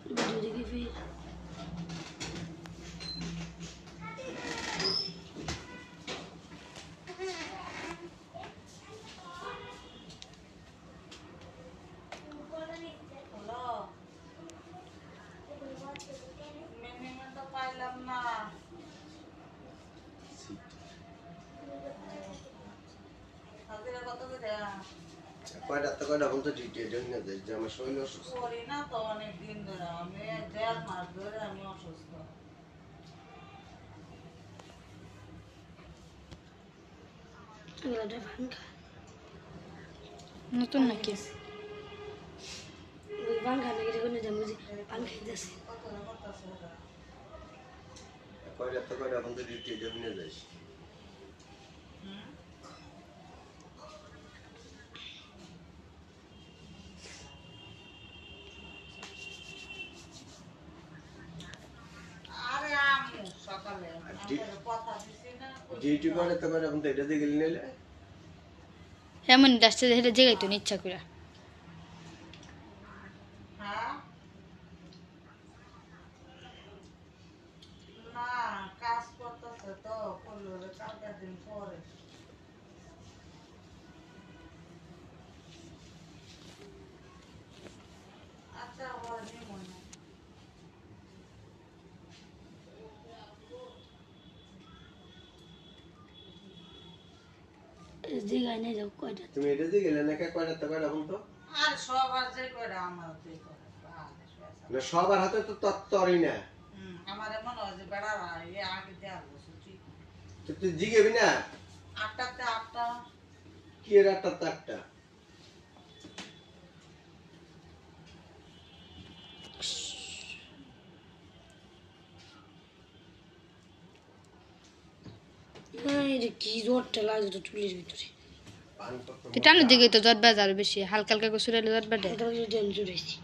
video देखी फिर কয়টা তো কয়টা বলতো ডিটেইল জানি না যে আমার শরীর অসুস্থ করি না তো অনেক দিন ধরে আমি 1.5 মাস ধরে আমি অসুস্থ এগুলো ভাঙ্গা নতুন নাকি ওই ভাঙ্গা নাকি রে কোনে জামু যে ভাঙ্গা খাইতেছে কয়টা তো কয়টা বলতো ডিটেইল জানি না যাইস আরে আমু সকালে আমি কথা দিছি না ডিউটি করে তো কয়টা বলতো এটা দিয়ে গেলি নাইলে এমন ডাস্তে হেঁটে জেগাইতো না ইচ্ছা করে হ্যাঁ না কাজ করতেছে তো করলো রে কালকে দিন পরে আচ্ছা বল নি মনে যে গায় না যাও কয়টা তুমি এটা দিয়ে গেলে না কয়টা তো কয়টা বলতো আর সবার যে করে আমার যে করে না সবার হাতে তো তত্তরই না আমার মনে হয় যে বেড়ারা এই আগে দেওয়া বসে ঠিক তো তুই জিগেবি না 8টাতে 8টা কি এর একটা তাকটা এটা কি জোরটা লাগে তো চুলের ভিতরে পান কত টানোর দিকে তো জট বাজ আরো বেশি হালকা হালকা করে সুরাইলে জট বাঁধে এটা জোরাইছি